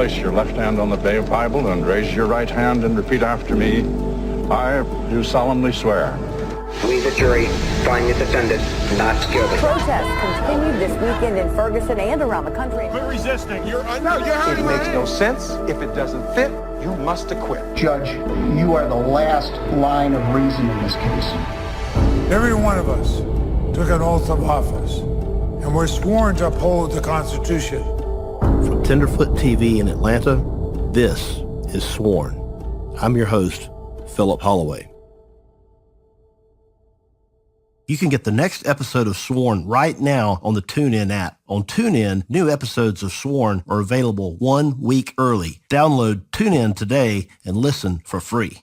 place your left hand on the Bible and raise your right hand and repeat after me. I do solemnly swear. We, the jury, find the defendant not guilty. Protests continued this weekend in Ferguson and around the country. Quit resisting. You're It makes no sense. If it doesn't fit, you must acquit. Judge, you are the last line of reason in this case. Every one of us took an oath of office, and we're sworn to uphold the Constitution. From Tenderfoot TV in Atlanta, this is Sworn. I'm your host, Philip Holloway. You can get the next episode of Sworn right now on the TuneIn app. On TuneIn, new episodes of Sworn are available 1 week early. Download TuneIn today and listen for free.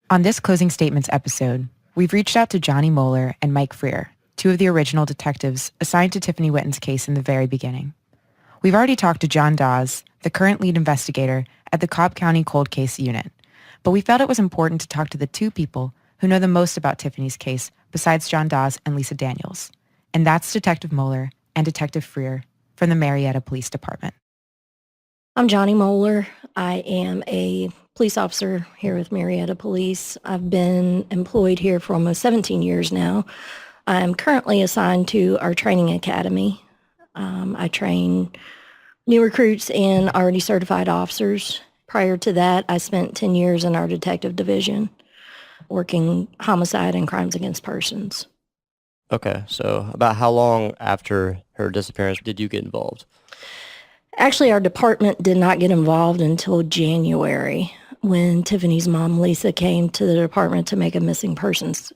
On this Closing Statements episode, we've reached out to Johnny Moeller and Mike Freer, two of the original detectives assigned to Tiffany Whitton's case in the very beginning. We've already talked to John Dawes, the current lead investigator at the Cobb County Cold Case Unit, but we felt it was important to talk to the two people who know the most about Tiffany's case besides John Dawes and Lisa Daniels, and that's Detective Moeller and Detective Freer from the Marietta Police Department. I'm Johnny Moeller. I am a police officer here with Marietta Police. I've been employed here for almost 17 years now. I'm currently assigned to our training academy. I train new recruits and already certified officers. Prior to that, I spent 10 years in our detective division, working homicide and crimes against persons. Okay, so about how long after her disappearance did you get involved? Actually, our department did not get involved until January when Tiffany's mom, Lisa, came to the department to make a missing persons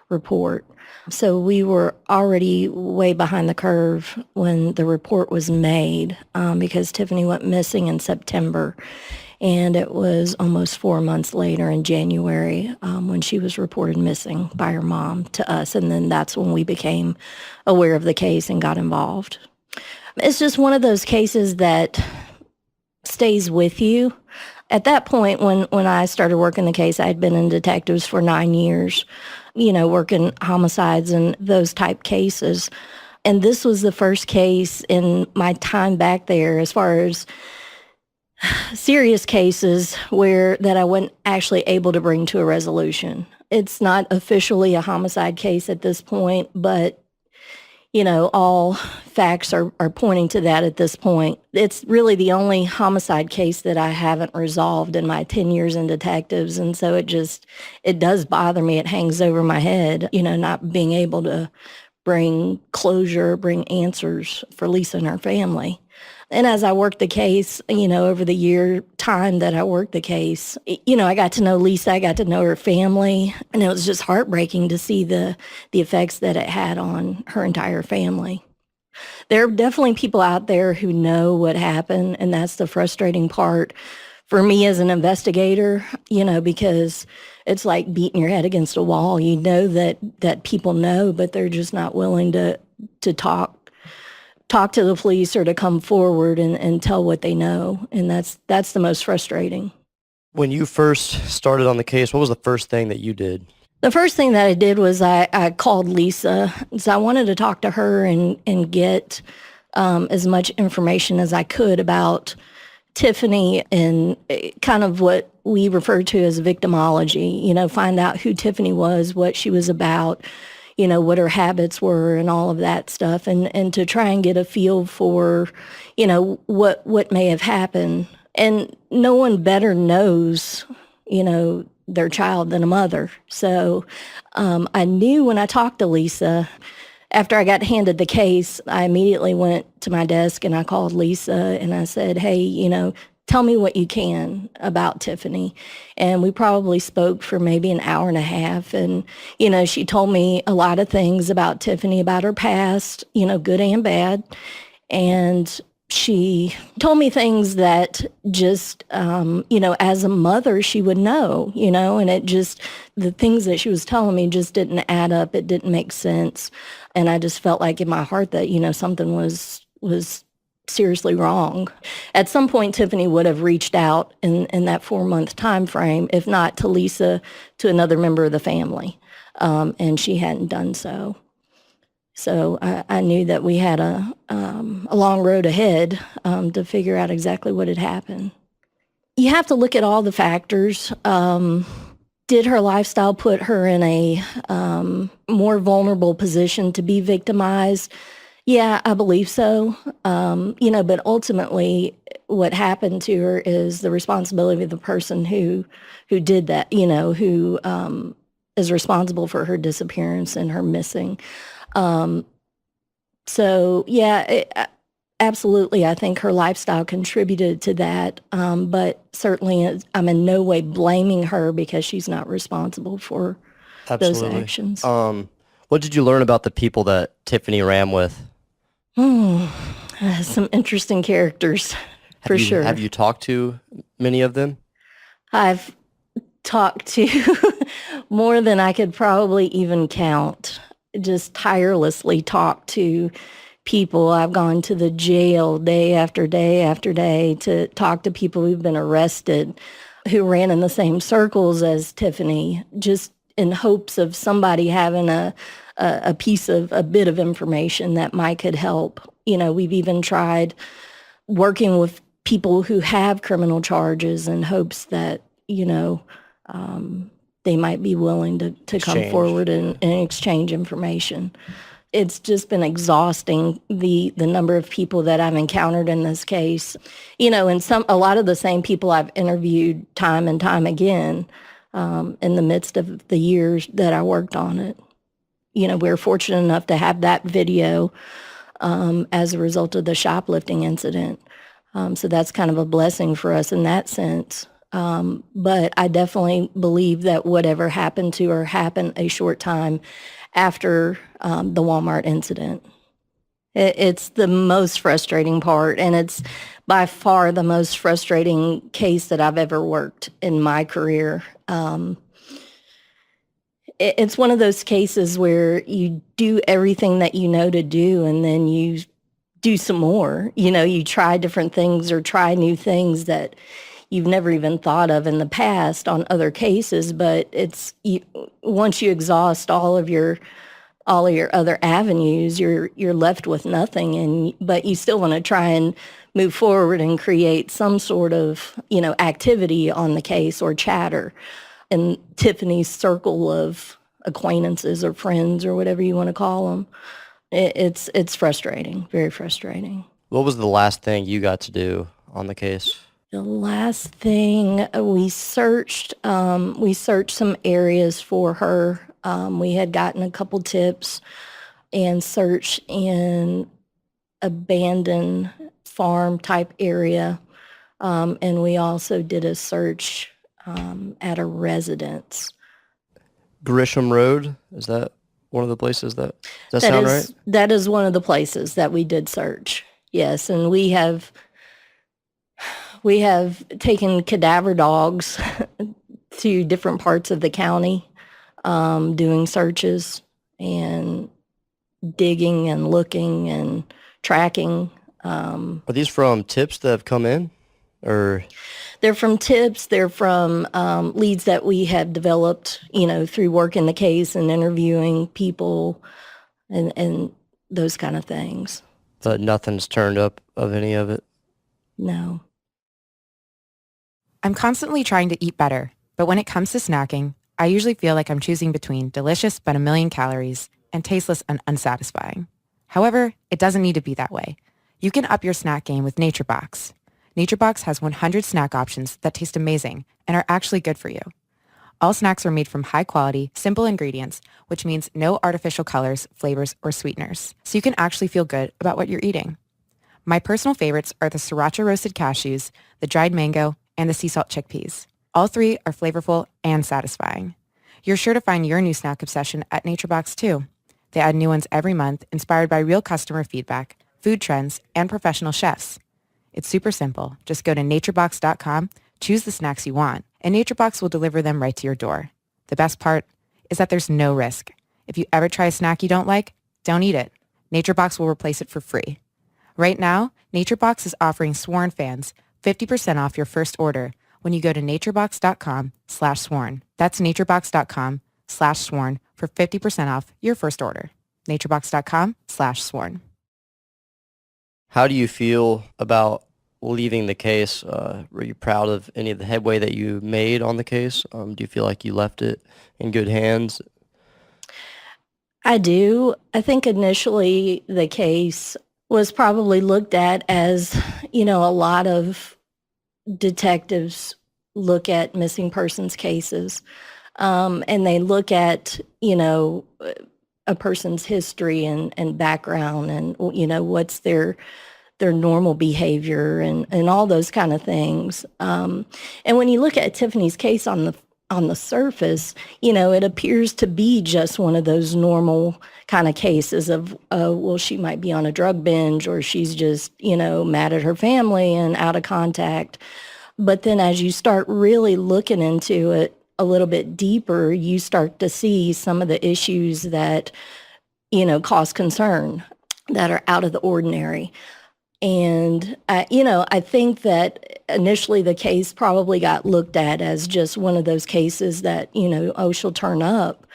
report. So we were already way behind the curve when the report was made because Tiffany went missing in September. And it was almost 4 months later in January when she was reported missing by her mom to us. And then that's when we became aware of the case and got involved. It's just one of those cases that stays with you. At that point, when I started working the case, I had been in detectives for 9 years, working homicides and those type cases. And this was the first case in my time back there as far as serious cases that I wasn't actually able to bring to a resolution. It's not officially a homicide case at this point, but all facts are pointing to that at this point. It's really the only homicide case that I haven't resolved in my 10 years in detectives. And so it does bother me. It hangs over my head, not being able to bring closure, bring answers for Lisa and her family. And as I worked the case, over the year time that I worked the case, I got to know Lisa, I got to know her family, and it was just heartbreaking to see the effects that it had on her entire family. There are definitely people out there who know what happened, and that's the frustrating part for me as an investigator, because it's like beating your head against a wall. You know that people know, but they're just not willing to talk to the police or to come forward and tell what they know. And that's the most frustrating. When you first started on the case, what was the first thing that you did? The first thing that I did was I called Lisa. So I wanted to talk to her and get as much information as I could about Tiffany and kind of what we refer to as victimology, find out who Tiffany was, what she was about, what her habits were and all of that stuff, and to try and get a feel for, what may have happened. And no one better knows, their child than a mother. So I knew when I talked to Lisa, after I got handed the case, I immediately went to my desk and I called Lisa and I said, hey, tell me what you can about Tiffany. And we probably spoke for maybe an hour and a half. And, she told me a lot of things about Tiffany, about her past, good and bad. And she told me things that just, as a mother, she would know, and the things that she was telling me just didn't add up. It didn't make sense. And I just felt like in my heart that, something was seriously wrong. At some point, Tiffany would have reached out in that 4-month time frame, if not to Lisa, to another member of the family, and she hadn't done so. So I knew that we had a long road ahead to figure out exactly what had happened. You have to look at all the factors. Did her lifestyle put her in a more vulnerable position to be victimized? Yeah, I believe so. But ultimately what happened to her is the responsibility of the person who did that, who is responsible for her disappearance and her missing. Absolutely, I think her lifestyle contributed to that, but certainly I'm in no way blaming her because she's not responsible for those actions. What did you learn about the people that Tiffany ran with? Some interesting characters, for sure. Have you talked to many of them? I've talked to more than I could probably even count, just tirelessly talked to people. I've gone to the jail day after day after day to talk to people who've been arrested, who ran in the same circles as Tiffany, just in hopes of somebody having a bit of information that could help. We've even tried working with people who have criminal charges in hopes that, they might be willing to come forward and exchange information. It's just been exhausting, the number of people that I've encountered in this case. And a lot of the same people I've interviewed time and time again in the midst of the years that I worked on it. We're fortunate enough to have that video as a result of the shoplifting incident. So that's kind of a blessing for us in that sense. But I definitely believe that whatever happened to her happened a short time after the Walmart incident. It's the most frustrating part, and it's by far the most frustrating case that I've ever worked in my career. It's one of those cases where you do everything that you know to do, and then you do some more. You try different things or try new things that you've never even thought of in the past on other cases, but once you exhaust all of your other avenues, you're left with nothing, but you still want to try and move forward and create some sort of, activity on the case or chatter in Tiffany's circle of acquaintances or friends or whatever you want to call them. It's frustrating, very frustrating. What was the last thing you got to do on the case? The last thing we searched some areas for her. We had gotten a couple tips and searched in abandoned farm type area. And we also did a search at a residence. Grisham Road, is that one of the places does that sound right? That is one of the places that we did search. Yes, and we have taken cadaver dogs to different parts of the county, doing searches and digging and looking and tracking. Are these from tips that have come in, or? They're from tips. They're from leads that we have developed, through work in the case and interviewing people and those kind of things. But nothing's turned up of any of it? No. I'm constantly trying to eat better, but when it comes to snacking, I usually feel like I'm choosing between delicious but 1,000,000 calories and tasteless and unsatisfying. However, it doesn't need to be that way. You can up your snack game with NatureBox. NatureBox has 100 snack options that taste amazing and are actually good for you. All snacks are made from high-quality, simple ingredients, which means no artificial colors, flavors, or sweeteners, so you can actually feel good about what you're eating. My personal favorites are the sriracha roasted cashews, the dried mango, and the sea salt chickpeas. All three are flavorful and satisfying. You're sure to find your new snack obsession at NatureBox too. They add new ones every month, inspired by real customer feedback, food trends, and professional chefs. It's super simple. Just go to naturebox.com, choose the snacks you want, and NatureBox will deliver them right to your door. The best part is that there's no risk. If you ever try a snack you don't like, don't eat it. NatureBox will replace it for free. Right now, NatureBox is offering Sworn fans 50% off your first order when you go to naturebox.com/sworn. That's naturebox.com/sworn for 50% off your first order. naturebox.com/sworn. How do you feel about leaving the case? Were you proud of any of the headway that you made on the case? Do you feel like you left it in good hands? I do. I think initially the case was probably looked at as, a lot of detectives look at missing persons cases, and they look at, a person's history and background and, what's their normal behavior and all those kind of things. And when you look at Tiffany's case on the surface, it appears to be just one of those normal kind of cases of, well, she might be on a drug binge, or she's just, mad at her family and out of contact. But then as you start really looking into it a little bit deeper, you start to see some of the issues that, cause concern, that are out of the ordinary. And, I think that initially the case probably got looked at as just one of those cases that, she'll turn up.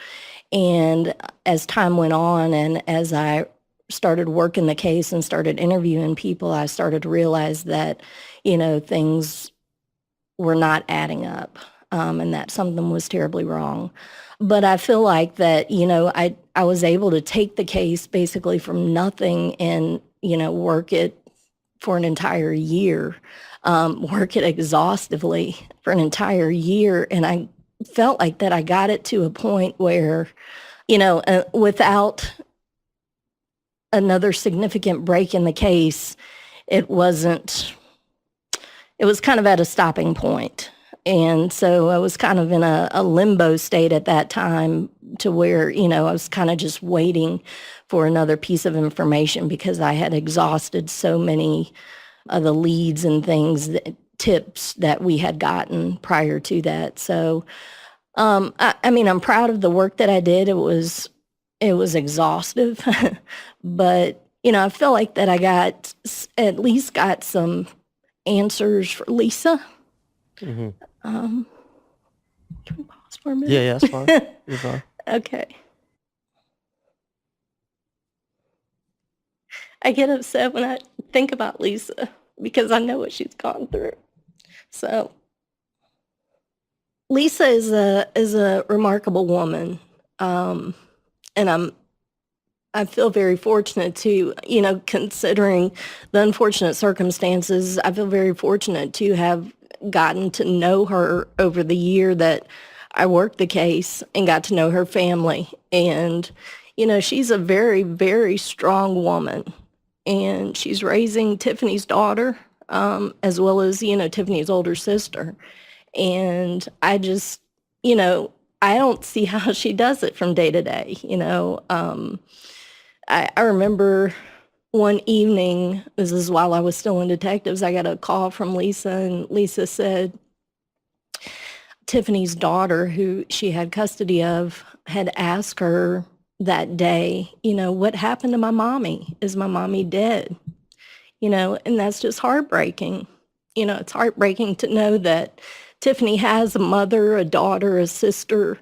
And as time went on and as I started working the case and started interviewing people, I started to realize that, things were not adding up, and that something was terribly wrong. But I feel like that, I was able to take the case basically from nothing and, work it for an entire year, work it exhaustively for an entire year. And I felt like that I got it to a point where, without another significant break in the case, it was kind of at a stopping point. And so I was kind of in a limbo state at that time to where, I was kind of just waiting for another piece of information because I had exhausted so many of the leads and things, tips that we had gotten prior to that. So, I'm proud of the work that I did. It was exhaustive, but, I feel like that I at least got some answers for Lisa. Mm-hmm. Can we pause for a minute? Yeah, that's fine. You're fine. Okay. I get upset when I think about Lisa because I know what she's gone through. So Lisa is a remarkable woman, and I feel very fortunate to, considering the unfortunate circumstances, I feel very fortunate to have gotten to know her over the year that I worked the case and got to know her family. And, she's a very, very strong woman. And she's raising Tiffany's daughter, as well as, Tiffany's older sister. And I just, I don't see how she does it from day to day, I remember one evening, this is while I was still in detectives, I got a call from Lisa, and Lisa said Tiffany's daughter, who she had custody of, had asked her that day, what happened to my mommy? Is my mommy dead? And that's just heartbreaking. It's heartbreaking to know that Tiffany has a mother, a daughter, a sister,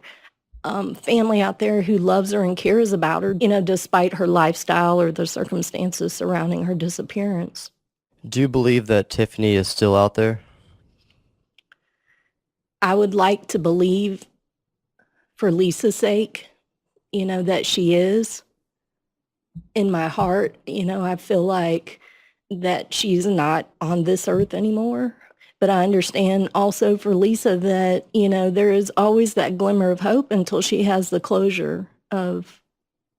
family out there who loves her and cares about her, despite her lifestyle or the circumstances surrounding her disappearance. Do you believe that Tiffany is still out there? I would like to believe, for Lisa's sake, that she is. In my heart, I feel like that she's not on this earth anymore. But I understand also for Lisa that, there is always that glimmer of hope until she has the closure of,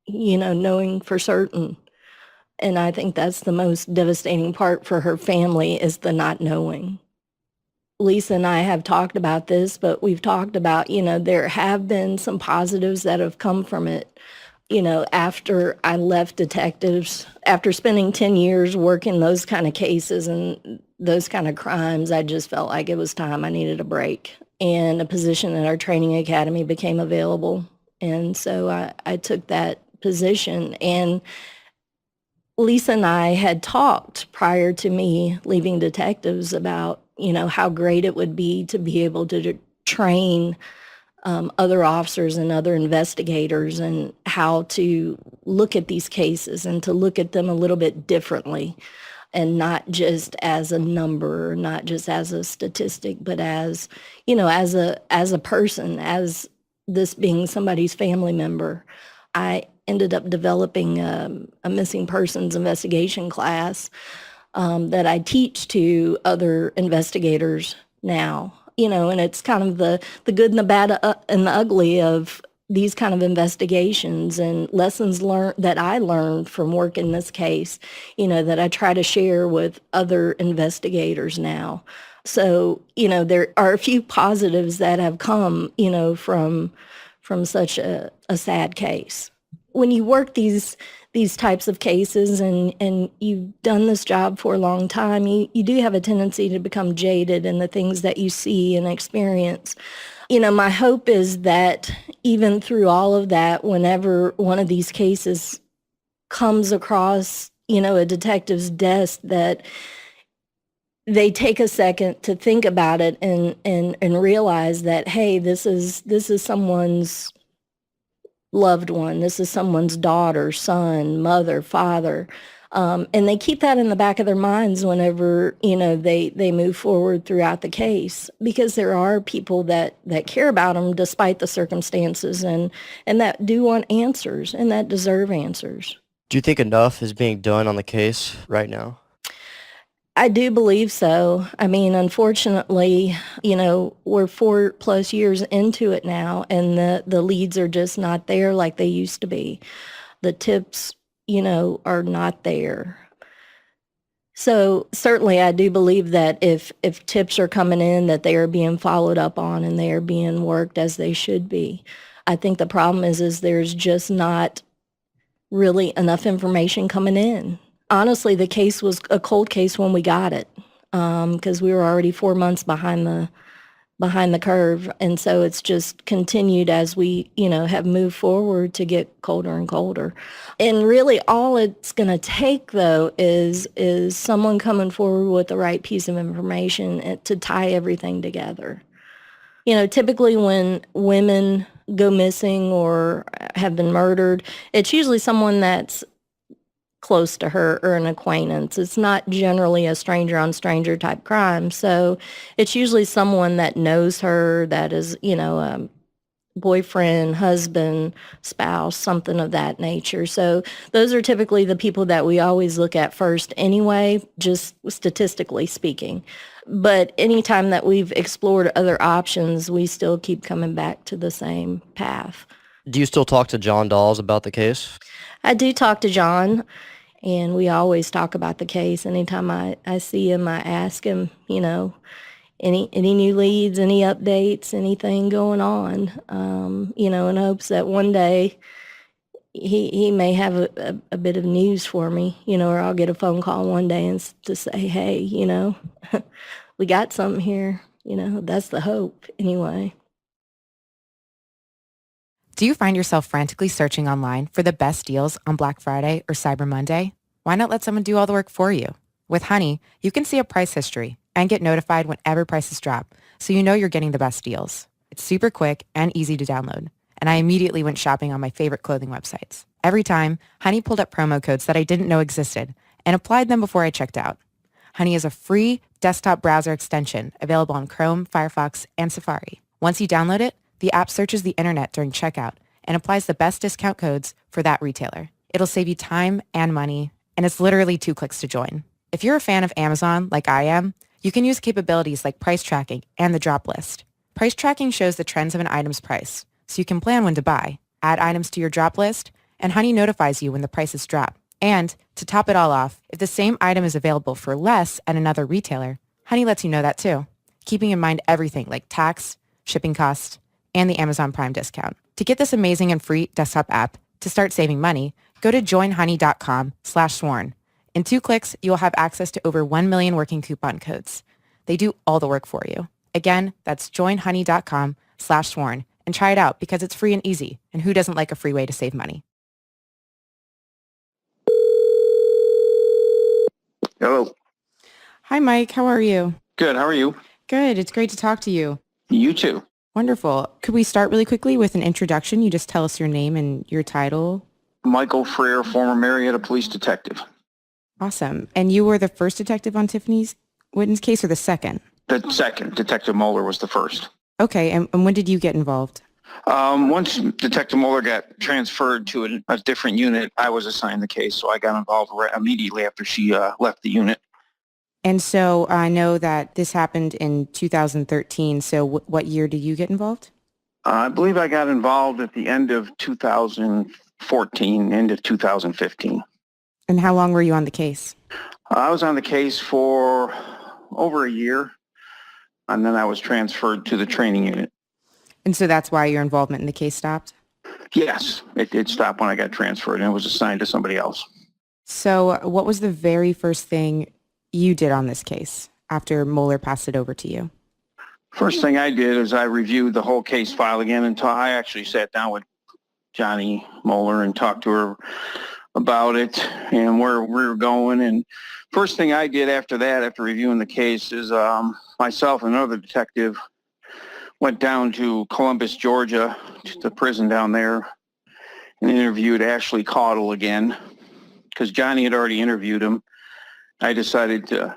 knowing for certain. And I think that's the most devastating part for her family, is the not knowing. Lisa and I have talked about this, but we've talked about, there have been some positives that have come from it. After I left detectives, after spending 10 years working those kind of cases and those kind of crimes, I just felt like it was time. I needed a break. And a position at our training academy became available. And so I took that position. And Lisa and I had talked prior to me leaving detectives about, how great it would be to be able to train other officers and other investigators and how to look at these cases and to look at them a little bit differently, and not just as a number, not just as a statistic, but as, as a person, as this being somebody's family member. I ended up developing a missing persons investigation class that I teach to other investigators now, and it's kind of the good and the bad and the ugly of these kind of investigations and lessons learned that I learned from work in this case, that I try to share with other investigators now. So, there are a few positives that have come, from such a sad case. When you work these types of cases and you've done this job for a long time, you do have a tendency to become jaded in the things that you see and experience. My hope is that even through all of that, whenever one of these cases comes across, a detective's desk, that they take a second to think about it and realize that, hey, this is someone's loved one. This is someone's daughter, son, mother, father. And they keep that in the back of their minds whenever, they move forward throughout the case, because there are people that care about them despite the circumstances and that do want answers and that deserve answers. Do you think enough is being done on the case right now? I do believe so. I mean, unfortunately, we're 4+ years into it now, and the leads are just not there like they used to be. The tips, are not there. So certainly I do believe that if tips are coming in, that they are being followed up on and they are being worked as they should be. I think the problem is there's just not really enough information coming in. Honestly, the case was a cold case when we got it, because we were already 4 months behind the curve, and so it's just continued as we, have moved forward to get colder and colder. And really, all it's going to take, though, is someone coming forward with the right piece of information to tie everything together. Typically when women go missing or have been murdered, it's usually someone that's close to her or an acquaintance. It's not generally a stranger on stranger type crime. So it's usually someone that knows her, that is, a boyfriend, husband, spouse, something of that nature. So those are typically the people that we always look at first anyway, just statistically speaking. But anytime that we've explored other options, we still keep coming back to the same path. Do you still talk to John Dawes about the case? I do talk to John, and we always talk about the case. Anytime I see him, I ask him, any new leads, any updates, anything going on, in hopes that one day he may have a bit of news for me, or I'll get a phone call one day and to say, hey, we got something here. That's the hope anyway. Do you find yourself frantically searching online for the best deals on Black Friday or Cyber Monday? Why not let someone do all the work for you? With Honey, you can see a price history and get notified whenever prices drop, so you know you're getting the best deals. It's super quick and easy to download, and I immediately went shopping on my favorite clothing websites. Every time, Honey pulled up promo codes that I didn't know existed and applied them before I checked out. Honey is a free desktop browser extension available on Chrome, Firefox, and Safari. Once you download it, the app searches the internet during checkout and applies the best discount codes for that retailer. It'll save you time and money, and it's literally 2 clicks to join. If you're a fan of Amazon, like I am, you can use capabilities like price tracking and the drop list. Price tracking shows the trends of an item's price, so you can plan when to buy, add items to your drop list, and Honey notifies you when the prices drop. And to top it all off, if the same item is available for less at another retailer, Honey lets you know that too, keeping in mind everything like tax, shipping costs, and the Amazon Prime discount. To get this amazing and free desktop app to start saving money, go to joinhoney.com/sworn. In 2 clicks, you will have access to over 1 million working coupon codes. They do all the work for you. Again, that's joinhoney.com/sworn, and try it out because it's free and easy. And who doesn't like a free way to save money? Hello. Hi, Mike. How are you? Good. How are you? Good. It's great to talk to you. You too. Wonderful. Could we start really quickly with an introduction? You just tell us your name and your title. Michael Freer, former Marietta police detective. Awesome. And you were the first detective on Tiffany's Whitton's case, or the second? The second. Detective Moeller was the first. Okay. And when did you get involved? Once Detective Moeller got transferred to a different unit, I was assigned the case, so I got involved immediately after she left the unit. And so I know that this happened in 2013. So what year did you get involved? I believe I got involved at the end of 2014, end of 2015. And how long were you on the case? I was on the case for over a year, and then I was transferred to the training unit. And so that's why your involvement in the case stopped? Yes, it did stop when I got transferred, and it was assigned to somebody else. So what was the very first thing you did on this case after Moeller passed it over to you? First thing I did is I reviewed the whole case file again, and I actually sat down with Johnny Moeller and talked to her about it and where we were going. And first thing I did after that, after reviewing the case, is myself and another detective went down to Columbus, Georgia, to the prison down there, and interviewed Ashley Caudle again, because Johnny had already interviewed him. I decided to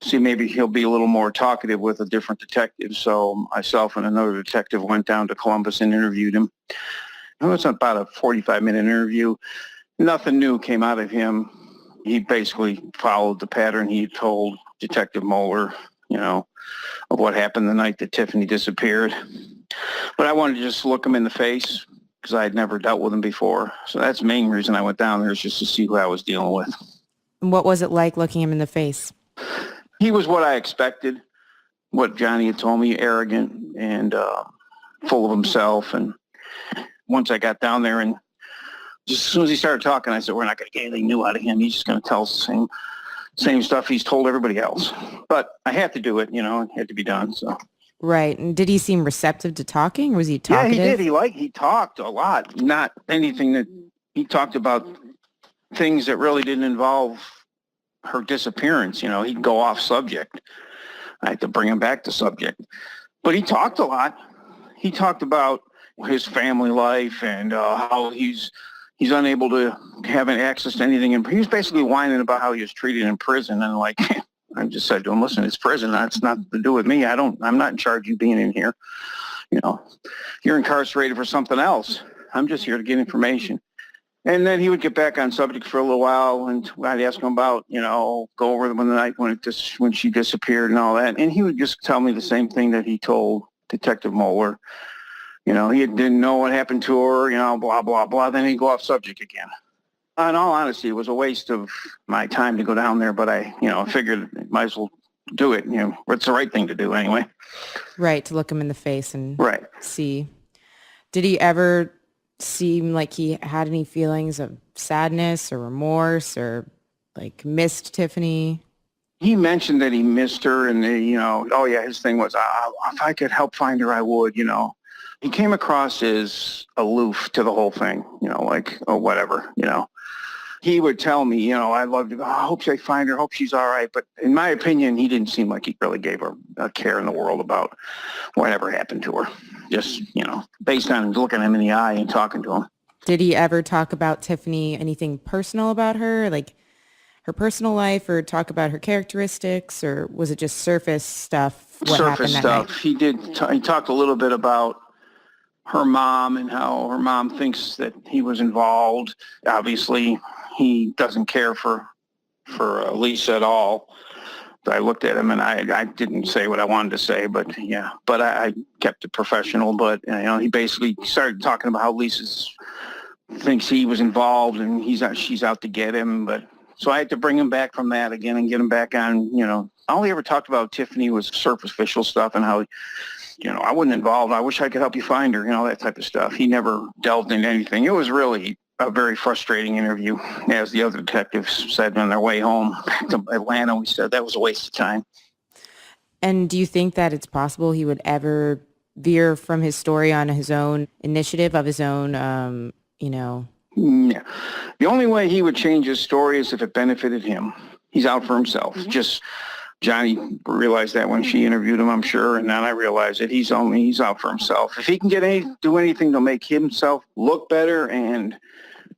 see maybe he'll be a little more talkative with a different detective. So myself and another detective went down to Columbus and interviewed him. It was about a 45-minute interview. Nothing new came out of him. He basically followed the pattern he had told Detective Moeller, of what happened the night that Tiffany disappeared. But I wanted to just look him in the face because I had never dealt with him before. So that's the main reason I went down there, is just to see who I was dealing with. And what was it like looking him in the face? He was what I expected, what Johnny had told me, arrogant and full of himself. And once I got down there, and just as soon as he started talking, I said, we're not going to get anything new out of him. He's just going to tell us the same stuff he's told everybody else. But I had to do it, it had to be done. So. Right. And did he seem receptive to talking, or was he talkative? Yeah, he did. He talked a lot, not anything that he talked about, things that really didn't involve her disappearance. He'd go off subject. I had to bring him back to subject. But he talked a lot. He talked about his family life and how he's unable to have access to anything. And he was basically whining about how he was treated in prison. And I just said to him, listen, it's prison. That's nothing to do with me. I'm not in charge of you being in here. You're incarcerated for something else. I'm just here to get information. And then he would get back on subject for a little while, and I'd ask him about, go over the night when she disappeared and all that. And he would just tell me the same thing that he told Detective Moeller. He didn't know what happened to her, blah, blah, blah. Then he'd go off subject again. In all honesty, it was a waste of my time to go down there, but I figured I might as well do it. It's the right thing to do anyway. Right, to look him in the face and right. See. Did he ever seem like he had any feelings of sadness or remorse or missed Tiffany? He mentioned that he missed her, and his thing was, if I could help find her, I would. He came across as aloof to the whole thing, whatever. He would tell me, I love to go, I hope they find her, hope she's all right. But in my opinion, he didn't seem like he really gave her a care in the world about whatever happened to her. Just, based on looking him in the eye and talking to him. Did he ever talk about Tiffany, anything personal about her, like her personal life, or talk about her characteristics, or was it just surface stuff? Surface stuff. He did. He talked a little bit about her mom and how her mom thinks that he was involved. Obviously, he doesn't care for Lisa at all. I looked at him and I didn't say what I wanted to say, but I kept it professional. But he basically started talking about how Lisa thinks he was involved and she's out to get him. But so I had to bring him back from that again and get him back on. All he ever talked about Tiffany was superficial stuff and how, I wasn't involved. I wish I could help you find her. That type of stuff. He never delved into anything. It was really a very frustrating interview. As the other detectives said on their way home back to Atlanta, we said that was a waste of time. And do you think that it's possible he would ever veer from his story on his own initiative, of his own, Yeah. The only way he would change his story is if it benefited him. He's out for himself. Just Johnny realized that when she interviewed him, I'm sure, and then I realized that he's out for himself. If he can do anything to make himself look better and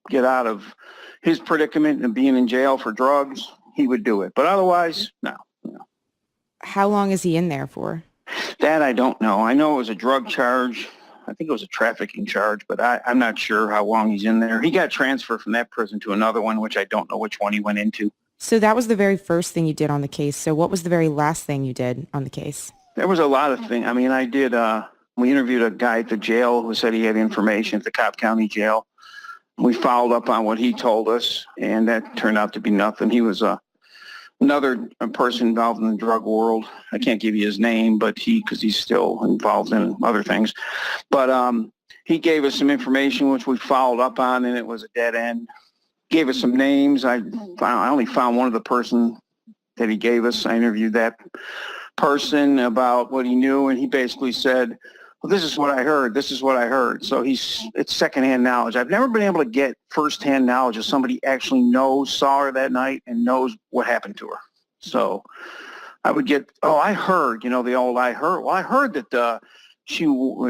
get out of his predicament and being in jail for drugs, he would do it. But otherwise, no. How long is he in there for? That I don't know. I know it was a drug charge. I think it was a trafficking charge, but I'm not sure how long he's in there. He got transferred from that prison to another one, which I don't know which one he went into. So that was the very first thing you did on the case. So what was the very last thing you did on the case? There was a lot of things. I mean, we interviewed a guy at the jail who said he had information at the Cobb County Jail. We followed up on what he told us, and that turned out to be nothing. He was another person involved in the drug world. I can't give you his name, but because he's still involved in other things. But he gave us some information, which we followed up on, and it was a dead end. Gave us some names. I only found one of the person that he gave us. I interviewed that person about what he knew, and he basically said, well, this is what I heard. This is what I heard. So it's secondhand knowledge. I've never been able to get firsthand knowledge of somebody actually saw her that night and knows what happened to her. So I would get, I heard, the old I heard. Well, I heard that she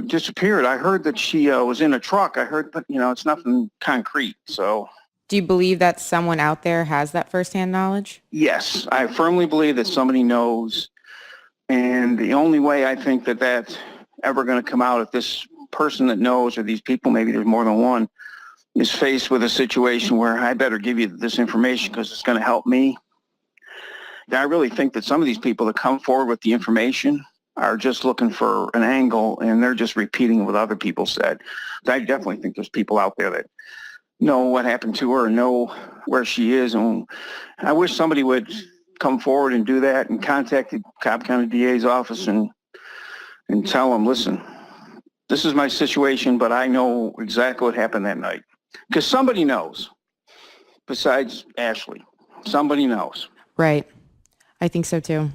disappeared. I heard that she was in a truck. I heard, but, it's nothing concrete. So. Do you believe that someone out there has that firsthand knowledge? Yes, I firmly believe that somebody knows. And the only way I think that that's ever going to come out, if this person that knows, or these people, maybe there's more than one, is faced with a situation where I better give you this information because it's going to help me. I really think that some of these people that come forward with the information are just looking for an angle, and they're just repeating what other people said. I definitely think there's people out there that know what happened to her and know where she is. And I wish somebody would come forward and do that and contact the Cobb County DA's office and tell them, listen, this is my situation, but I know exactly what happened that night. Because somebody knows, besides Ashley. Somebody knows. Right. I think so too.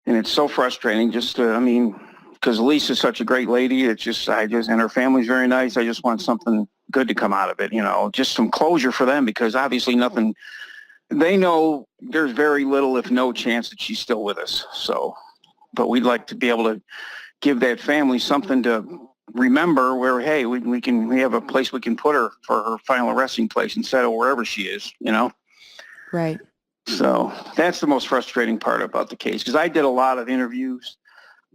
And it's so frustrating because Lisa's such a great lady. And her family's very nice. I just want something good to come out of it, just some closure for them, because obviously they know there's very little, if no chance that she's still with us. So, but we'd like to be able to give that family something to remember where, hey, we have a place we can put her for her final resting place instead of wherever she is, Right. So that's the most frustrating part about the case, because I did a lot of interviews.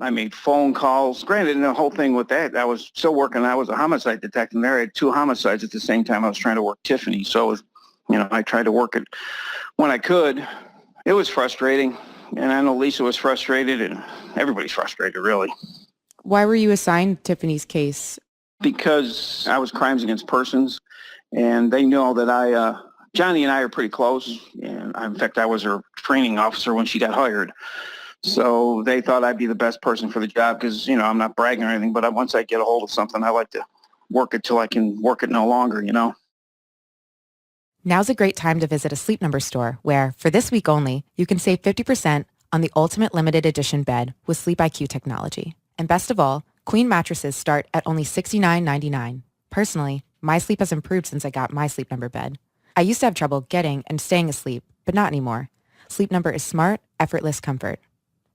I made phone calls. Granted, and the whole thing with that, I was still working. I was a homicide detective, and there I had 2 homicides at the same time I was trying to work Tiffany. So it was, I tried to work it when I could. It was frustrating, and I know Lisa was frustrated, and everybody's frustrated, really. Why were you assigned Tiffany's case? Because I was crimes against persons, and they know that Johnny and I are pretty close, and in fact, I was her training officer when she got hired. So they thought I'd be the best person for the job because, I'm not bragging or anything, but once I get a hold of something, I like to work it till I can work it no longer, Now's a great time to visit a Sleep Number store where, for this week only, you can save 50% on the ultimate limited edition bed with Sleep IQ technology. And best of all, queen mattresses start at only $69.99. Personally, my sleep has improved since I got my Sleep Number bed. I used to have trouble getting and staying asleep, but not anymore. Sleep Number is smart, effortless comfort.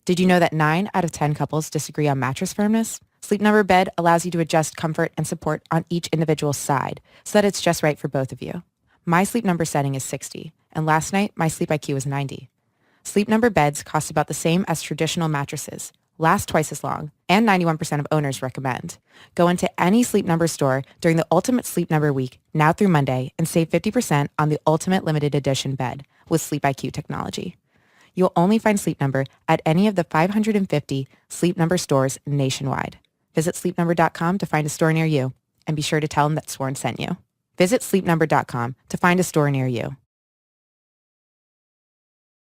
Did you know that 9 out of 10 couples disagree on mattress firmness? Sleep Number bed allows you to adjust comfort and support on each individual side so that it's just right for both of you. My Sleep Number setting is 60, and last night my Sleep IQ was 90. Sleep Number beds cost about the same as traditional mattresses, last twice as long, and 91% of owners recommend. Go into any Sleep Number store during the Ultimate Sleep Number Week, now through Monday, and save 50% on the Ultimate Limited Edition bed with Sleep IQ technology. You'll only find Sleep Number at any of the 550 Sleep Number stores nationwide. Visit sleepnumber.com to find a store near you, and be sure to tell them that Sworn sent you. Visit sleepnumber.com to find a store near you.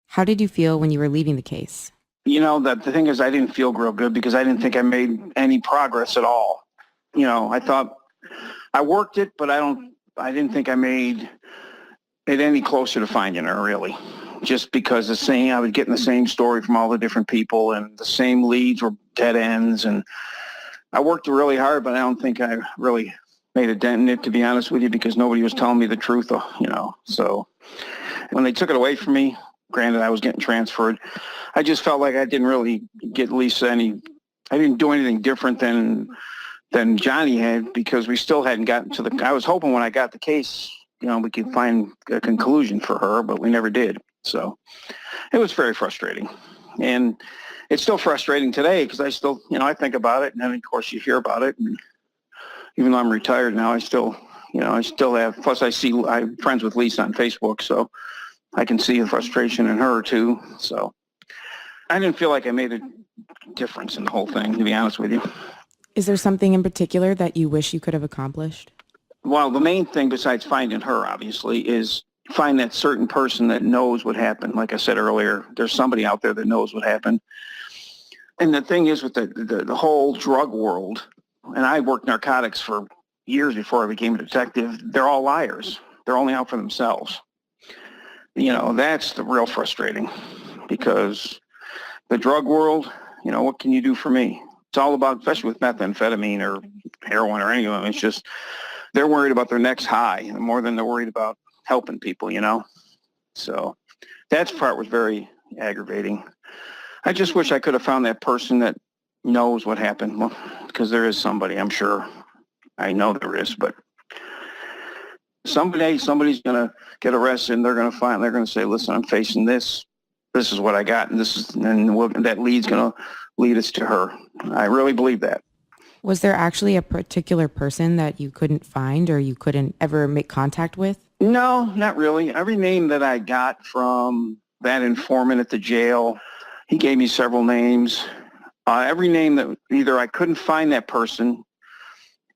How did you feel when you were leaving the case? The thing is, I didn't feel real good because I didn't think I made any progress at all. I thought I worked it, but I didn't think I made it any closer to finding her, really. Just because I was getting the same story from all the different people, and the same leads were dead ends. And I worked really hard, but I don't think I really made a dent in it, to be honest with you, because nobody was telling me the truth, So when they took it away from me, granted, I was getting transferred, I just felt like I didn't really get Lisa I didn't do anything different than Johnny had, because we still hadn't gotten to I was hoping when I got the case we could find a conclusion for her, but we never did. So it was very frustrating. And it's still frustrating today because I still, I think about it, and then of course you hear about it. And even though I'm retired now, I still have, plus I'm friends with Lisa on Facebook, so I can see the frustration in her too. So I didn't feel like I made a difference in the whole thing, to be honest with you. Is there something in particular that you wish you could have accomplished? Well, the main thing besides finding her, obviously, is find that certain person that knows what happened. Like I said earlier, there's somebody out there that knows what happened. And the thing is with the whole drug world, and I worked narcotics for years before I became a detective, they're all liars. They're only out for themselves. That's the real frustrating, because the drug world, what can you do for me? It's all about, especially with methamphetamine or heroin or any of them, it's just they're worried about their next high more than they're worried about helping people, So that part was very aggravating. I just wish I could have found that person that knows what happened. Well, because there is somebody, I'm sure. I know there is, but somebody's going to get arrested, and they're going to say, listen, I'm facing this. This is what I got, and that lead's going to lead us to her. I really believe that. Was there actually a particular person that you couldn't find or you couldn't ever make contact with? No, not really. Every name that I got from that informant at the jail, he gave me several names. Every name that either I couldn't find that person,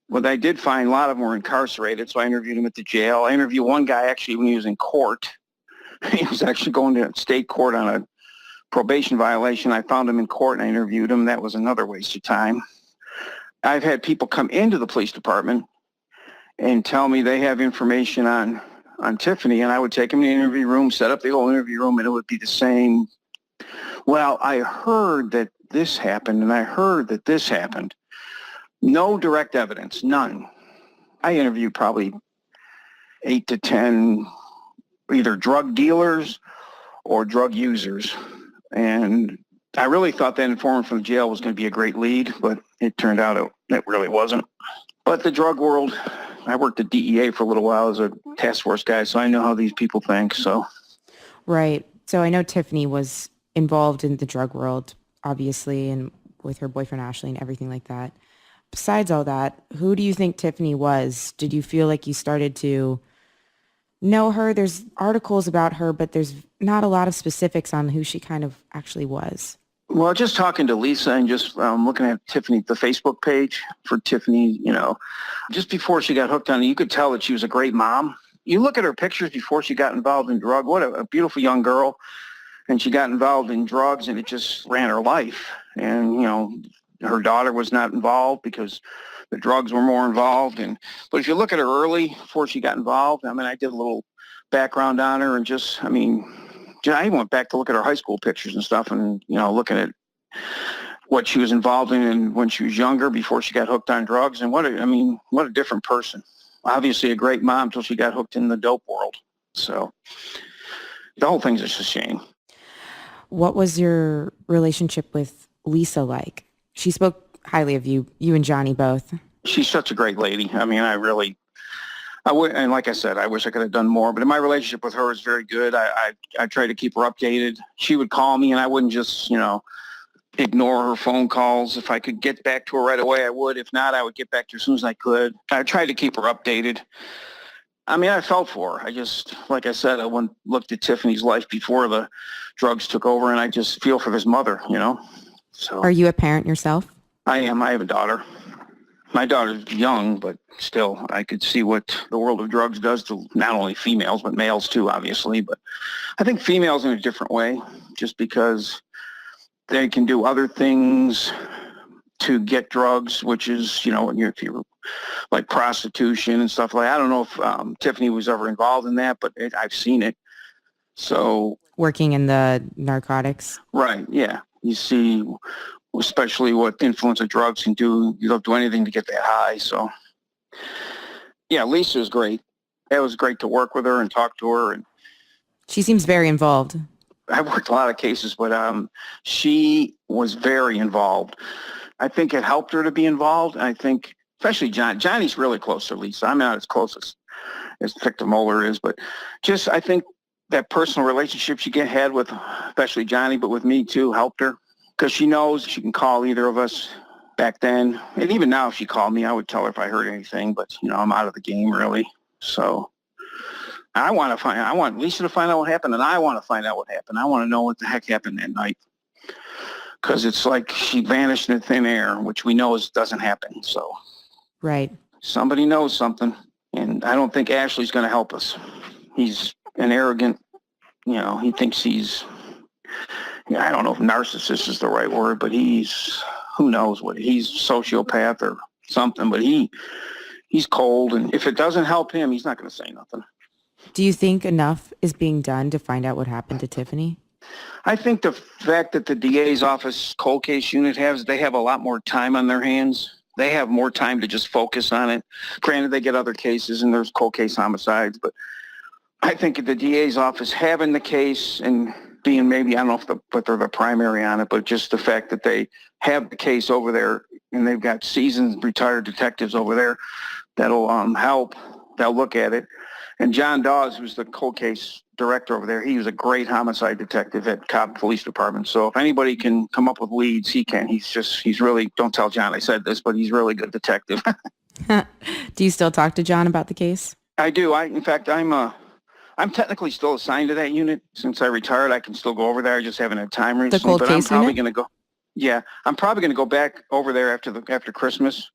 but I did find a lot of them were incarcerated, so I interviewed him at the jail. I interviewed one guy actually when he was in court. He was actually going to state court on a probation violation. I found him in court and I interviewed him. That was another waste of time. I've had people come into the police department and tell me they have information on Tiffany, and I would take them in the interview room, set up the whole interview room, and it would be the same. Well, I heard that this happened, and I heard that this happened. No direct evidence, none. I interviewed probably 8 to 10 either drug dealers or drug users, and I really thought that informant from the jail was going to be a great lead, but it turned out it really wasn't. But the drug world, I worked at DEA for a little while as a task force guy, so I know how these people think. So, right. So I know Tiffany was involved in the drug world, obviously, and with her boyfriend Ashley and everything like that. Besides all that, who do you think Tiffany was? Did you feel like you started to know her? There's articles about her, but there's not a lot of specifics on who she kind of actually was. Well, just talking to Lisa and just looking at Tiffany, the Facebook page for Tiffany, just before she got hooked on it, you could tell that she was a great mom. You look at her pictures before she got involved in drug, what a beautiful young girl. And she got involved in drugs and it just ran her life. And, her daughter was not involved because the drugs were more involved. But if you look at her early, before she got involved, I did a little background on her and I went back to look at her high school pictures and stuff and, looking at what she was involved in when she was younger before she got hooked on drugs. And what a different person. Obviously a great mom until she got hooked in the dope world. So the whole thing's just a shame. What was your relationship with Lisa like? She spoke highly of you and Johnny both. She's such a great lady. And like I said, I wish I could have done more, but my relationship with her is very good. I try to keep her updated. She would call me and I wouldn't just, ignore her phone calls. If I could get back to her right away, I would. If not, I would get back to her as soon as I could. I tried to keep her updated. I felt for her. Like I said, I looked at Tiffany's life before the drugs took over, and I just feel for this mother, So. Are you a parent yourself? I am. I have a daughter. My daughter's young, but still, I could see what the world of drugs does to not only females, but males too, obviously. But I think females in a different way, just because they can do other things to get drugs, which is, if you're like prostitution and stuff like that. I don't know if Tiffany was ever involved in that, but I've seen it. So working in the narcotics. Right. Yeah. You see, especially what influence of drugs can do. You don't do anything to get that high. So yeah, Lisa was great. It was great to work with her and talk to her. And she seems very involved. I worked a lot of cases, but she was very involved. I think it helped her to be involved. I think, especially Johnny's really close to Lisa. I'm not as close as Victor Moeller is. But just, I think that personal relationship she had with, especially Johnny, but with me too, helped her. Because she knows she can call either of us back then. And even now, if she called me, I would tell her if I heard anything. But, I'm out of the game, really. So I want Lisa to find out what happened, and I want to find out what happened. I want to know what the heck happened that night. Because it's like she vanished in thin air, which we know doesn't happen. So Right. Somebody knows something. And I don't think Ashley's going to help us. He's an arrogant, he thinks he's... I don't know if narcissist is the right word, but who knows what, he's a sociopath or something, but he's cold, and if it doesn't help him, he's not going to say nothing. Do you think enough is being done to find out what happened to Tiffany? I think the fact that the DA's office cold case unit they have a lot more time on their hands. They have more time to just focus on it. Granted, they get other cases and there's cold case homicides, but I think the DA's office having the case and being maybe, I don't know if they're the primary on it, but just the fact that they have the case over there and they've got seasoned retired detectives over there that'll help. They'll look at it. And John Dawes, who's the cold case director over there, he was a great homicide detective at Cobb Police Department. So if anybody can come up with leads, he can. He's really, don't tell John I said this, but he's really good detective. Do you still talk to John about the case? I do. In fact, I'm technically still assigned to that unit. Since I retired, I can still go over there. I just haven't had time recently. The cold but case I'm probably unit? going to go. Yeah, I'm probably going to go back over there after Christmas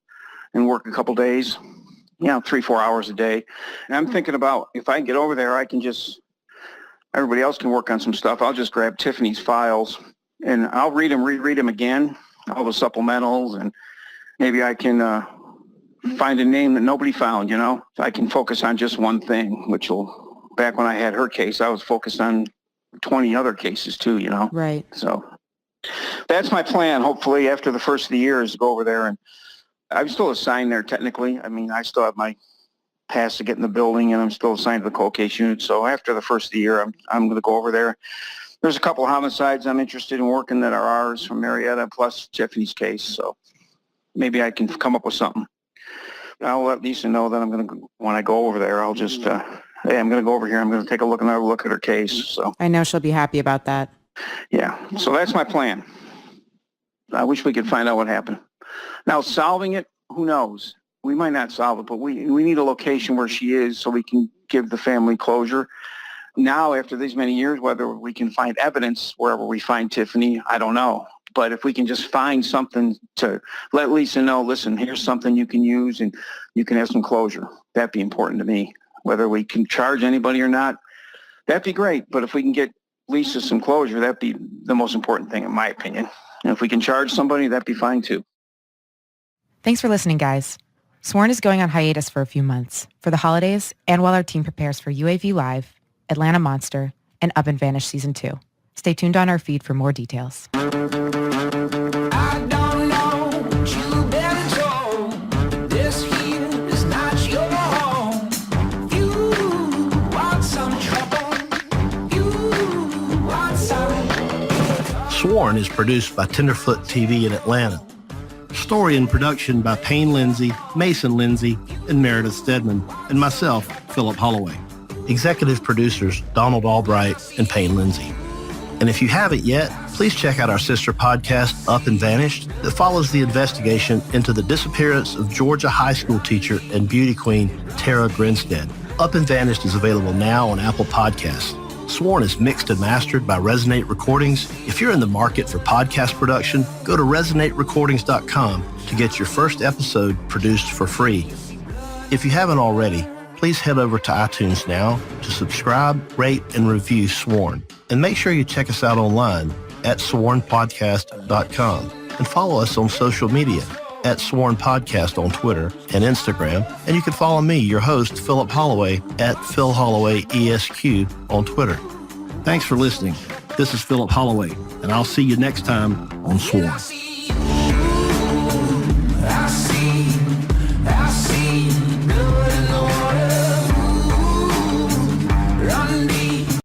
and work a couple days. 3-4 hours a day. And I'm thinking about if I can get over there, I can everybody else can work on some stuff. I'll just grab Tiffany's files and I'll reread them again, all the supplementals, and maybe I can find a name that nobody found, I can focus on just one thing, back when I had her case, I was focused on 20 other cases too, Right. So that's my plan. Hopefully after the first of the year is to go over there, and I'm still assigned there technically. I mean, I still have my pass to get in the building, and I'm still assigned to the cold case unit. So after the first of the year, I'm going to go over there. There's a couple of homicides I'm interested in working that are ours from Marietta, plus Tiffany's case. So maybe I can come up with something. I'll let Lisa know that when I go over there, I'll just, hey, I'm going to go over here. I'm going to take another look at her case. So I know she'll be happy about that. Yeah. So that's my plan. I wish we could find out what happened. Now, solving it, who knows? We might not solve it, but we need a location where she is so we can give the family closure. Now, after these many years, whether we can find evidence wherever we find Tiffany, I don't know. But if we can just find something to let Lisa know, listen, here's something you can use and you can have some closure, that'd be important to me. Whether we can charge anybody or not, that'd be great. But if we can get Lisa some closure, that'd be the most important thing, in my opinion. And if we can charge somebody, that'd be fine too. Thanks for listening, guys. Sworn is going on hiatus for a few months, for the holidays, and while our team prepares for UAV Live, Atlanta Monster, and Up and Vanish Season 2. Stay tuned on our feed for more details. Sworn is produced by Tenderfoot TV in Atlanta. Story and production by Payne Lindsay, Mason Lindsay, and Meredith Stedman, and myself, Philip Holloway. Executive producers Donald Albright and Payne Lindsay. And if you haven't yet, please check out our sister podcast, Up and Vanished, that follows the investigation into the disappearance of Georgia high school teacher and beauty queen Tara Grinstead. Up and Vanished is available now on Apple Podcasts. Sworn is mixed and mastered by Resonate Recordings. If you're in the market for podcast production, go to resonaterecordings.com to get your first episode produced for free. If you haven't already, please head over to iTunes now to subscribe, rate, and review Sworn. And make sure you check us out online at swornpodcast.com and follow us on social media at Sworn Podcast on Twitter and Instagram. And you can follow me, your host, Philip Holloway, at Phil Holloway ESQ on Twitter. Thanks for listening. This is Philip Holloway, and I'll see you next time on Sworn.